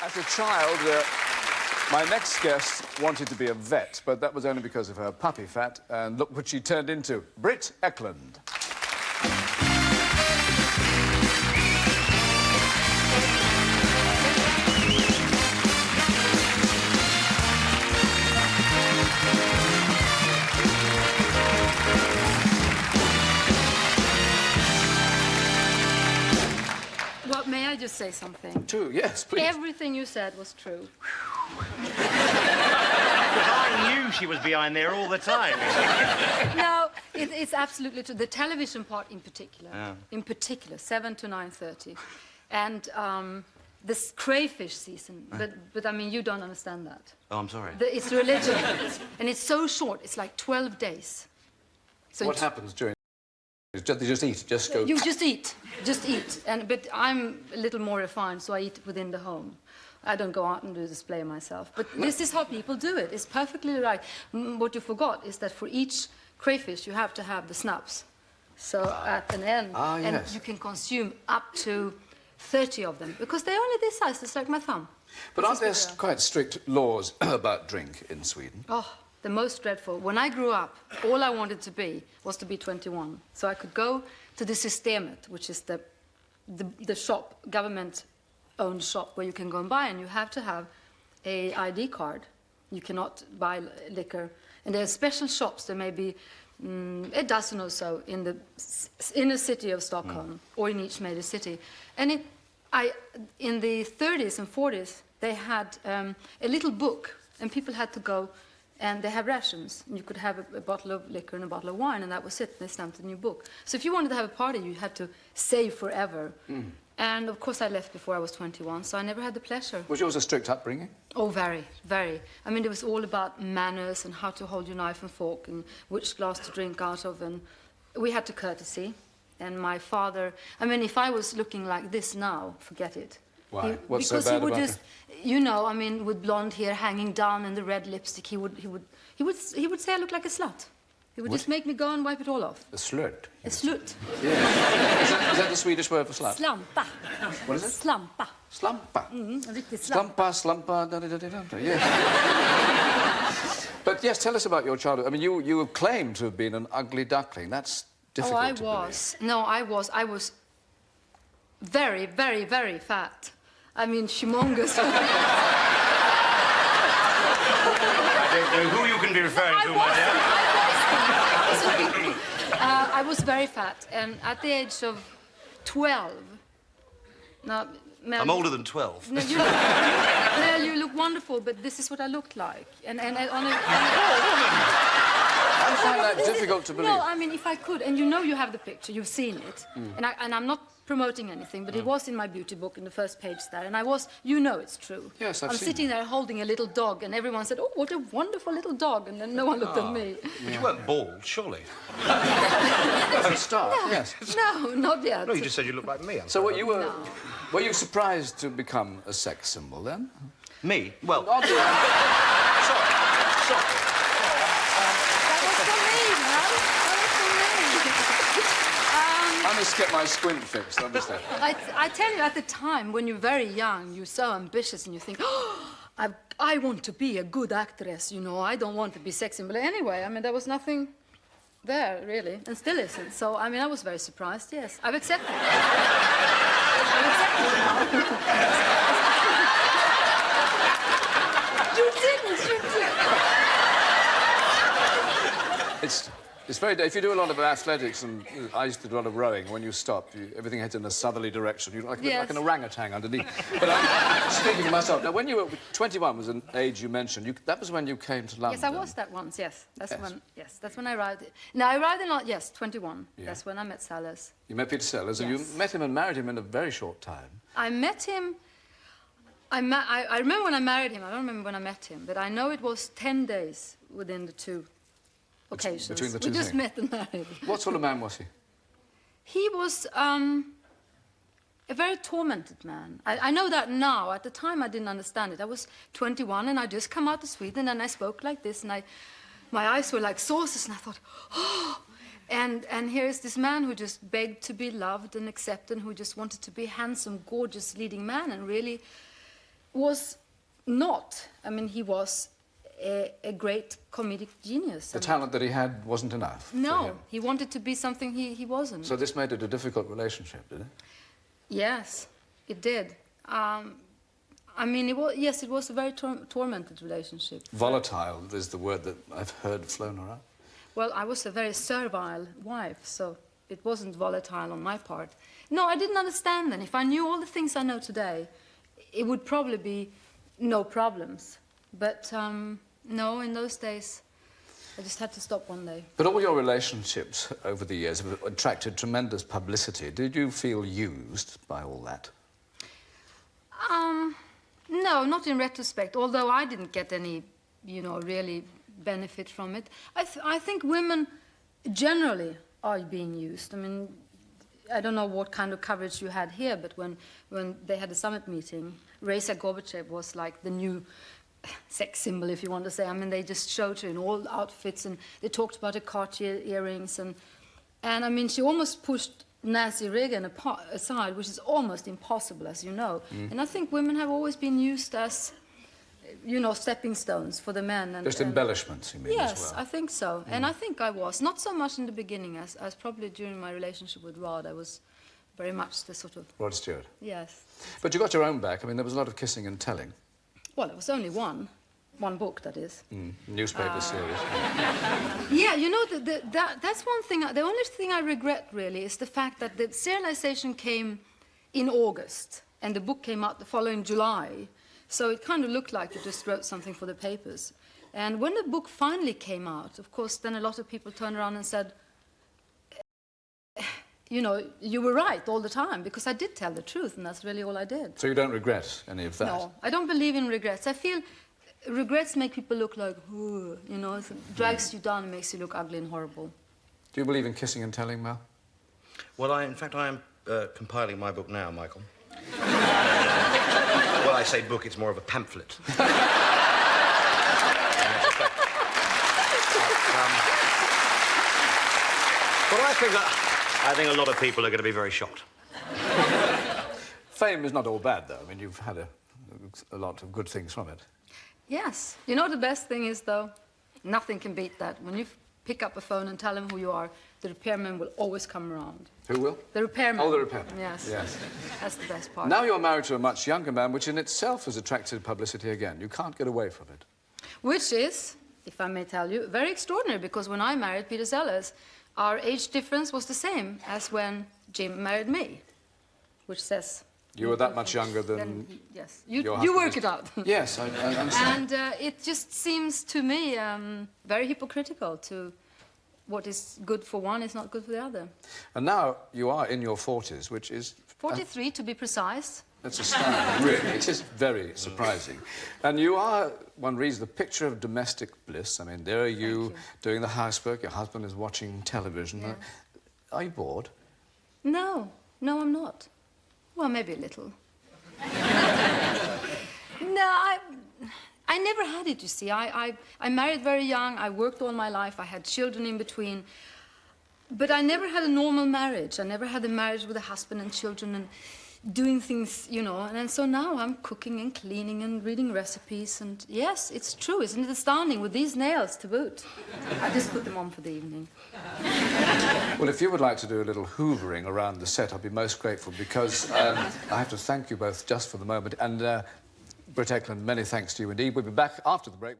As a child, my next guest wanted to be a vet, but that was only because of her puppy fat, and look what she turned into. Britt Ekland. Well, may I just say something? True, yes, please. Everything you said was true. I knew she was behind there all the time. No, it's absolutely true. The television part in particular, 7 to 9:30. And this crayfish season, but I mean, you don't understand that. Oh, I'm sorry. It's religion, and it's so short, it's like 12 days. So what happens during... They just eat, just go... You just eat. But I'm a little more refined, so I eat within the home. I don't go out and do a display myself. But this is how people do it. It's perfectly right. What you forgot is that for each crayfish, you have to have the snaps. So at an end, and you can consume up to 30 of them, because they're only this size, it's like my thumb. But aren't there quite strict laws about drink in Sweden? Oh. The most dreadful. When I grew up, all I wanted to be was to be 21. So I could go to the Systemet, which is the shop, government-owned shop, where you can go and buy, and you have to have a ID card. You cannot buy liquor. And there are special shops. There may be a dozen or so in the inner city of Stockholm, or in each major city. And in the 30s and 40s, they had a little book, and people had to go. And they have rations. You could have a bottle of liquor and a bottle of wine, and that was it. They stamped a new book. So if you wanted to have a party, you had to save forever. And, of course, I left before I was 21, so I never had the pleasure. Was yours a strict upbringing? Oh, very, very. I mean, it was all about manners and how to hold your knife and fork and which glass to drink out of. And we had to courtesy. And my father... I mean, if I was looking like this now, forget it. Why? What's because so bad he would about just, you know, I mean, with blonde hair hanging down and the red lipstick, he would say I look like a slut. He would just make me go and wipe it all off. A slut? A slut. Yeah. Is that the Swedish word for slut? Slampa. What is it? Slampa. Slampa. En riktig slampa. Slumpa, yes. But yes, tell us about your childhood. I mean, you have claimed to have been an ugly duckling. That's difficult to believe. No, I was very, very, very fat. I mean, humongous. I don't know who you can be referring to, my dear. I was very fat, and at the age of 12... Now, Mel, I'm older than 12. No, Mel, you look wonderful, but this is what I looked like. And on a I find that difficult to believe. No, I mean, if I could, and you know you have the picture, you've seen it, and I'm not promoting anything, but it was in my beauty book in the first page there, and I was, you know it's true. Yes, I'm sitting there holding a little dog, and everyone said, oh, what a wonderful little dog, and then no one looked at me. But you weren't bald, surely? For a start, yes. No, not yet. No, you just said you looked like me. So what you were... No. Were you surprised to become a sex symbol, then? Me? Well... Sorry. I must get my squint fixed, understand? I tell you, at the time, when you're very young, you're so ambitious and you think, oh, I want to be a good actress, you know, I don't want to be sexy. But anyway, I mean, there was nothing there, really, and still isn't. So, I mean, I was very surprised, yes. I've accepted it. You didn't. It's very... If you do a lot of athletics, and I used to do a lot of rowing, when you stop, everything heads in a southerly direction. You look like an orangutan underneath. But I'm speaking of myself. Now, when you were 21 was an age you mentioned. That was when you came to London. Yes, I was that once, yes. That's when I arrived. No, I arrived in... 21. Yeah. That's when I met Sellers. You met Peter Sellers, and you met him and married him in a very short time. I met him... I remember when I married him. I don't remember when I met him, but I know it was 10 days within the two occasions. Between the two We just met and married. What sort of man was he? He was a very tormented man. I know that now. At the time, I didn't understand it. I was 21, and I just come out of Sweden, and I spoke like this, and my eyes were like saucers, and I thought, oh... And here is this man who just begged to be loved and accepted, who just wanted to be a handsome, gorgeous leading man, and really... was not. I mean, he was a great comedic genius. The talent that he had wasn't enough for No, him. he wanted to be something he wasn't. So this made it a difficult relationship, did it? Yes, it did. I mean, it was a very tormented relationship. Volatile is the word that I've heard flown around. Well, I was a very servile wife, so it wasn't volatile on my part. No, I didn't understand then. If I knew all the things I know today, it would probably be no problems. But no, in those days, I just had to stop one day. But all your relationships over the years have attracted tremendous publicity. Did you feel used by all that? No, not in retrospect, although I didn't get any, you know, really benefit from it. I think women generally are being used. I mean, I don't know what kind of coverage you had here, but when they had a summit meeting, Reza Gorbachev was like the new sex symbol, if you want to say. I mean, they just showed her in all outfits, and they talked about her Cartier earrings, and I mean, she almost pushed Nancy Reagan aside, which is almost impossible, as you know. And I think women have always been used as, you know, stepping stones for the men. And, just embellishments, you mean, yes, as well? I think so. And I think I was. Not so much in the beginning, as probably during my relationship with Rod, I was very much the sort of... Rod Stewart. Yes. But you got your own back. I mean, there was a lot of kissing and telling. Well, it was only one book, that is. Newspaper series. Yeah, you know, that's one thing. The only thing I regret, really, is the fact that the serialization came in August, and the book came out the following July. So it kind of looked like you just wrote something for the papers. And when the book finally came out, of course, then a lot of people turned around and said, you know, you were right all the time, because I did tell the truth, and that's really all I did. So you don't regret any of that? No, I don't believe in regrets. I feel regrets make people look like, ooh, you know, it drags you down and makes you look ugly and horrible. Do you believe in kissing and telling, Mel? Well, in fact, I am compiling my book now, Michael. Well, I say book, it's more of a pamphlet. But I think a lot of people are going to be very shocked. Fame is not all bad, though. I mean, you've had a lot of good things from it. Yes. You know, the best thing is, though, nothing can beat that. When you pick up a phone and tell them who you are, the repairman will always come around. Who will? The repairman. Oh, the repairman. Yes. Yes. That's the best part. Now you're married to a much younger man, which in itself has attracted publicity again. You can't get away from it. Which is, if I may tell you, very extraordinary, because when I married Peter Sellers, our age difference was the same as when Jim married me, which says... You were that much younger than... Yes. You work it out. Yes, I understand. And it just seems to me very hypocritical to what is good for one is not good for the other. And now you are in your 40s, which is... 43, to be precise. That's astounding, really. It is very surprising. And you are, one reads, the picture of domestic bliss. I mean, there are you doing the housework, your husband is watching television. Yeah. Are you bored? No, I'm not. Well, maybe a little. No, I never had it, you see. I married very young, I worked all my life, I had children in between. But I never had a normal marriage. I never had a marriage with a husband and children and doing things, you know. And so now I'm cooking and cleaning and reading recipes. And yes, it's true. Isn't it astounding with these nails to boot? I just put them on for the evening. Well, if you would like to do a little hoovering around the set, I'd be most grateful, because I have to thank you both just for the moment. And Britt Ekland, many thanks to you indeed. We'll be back after the break.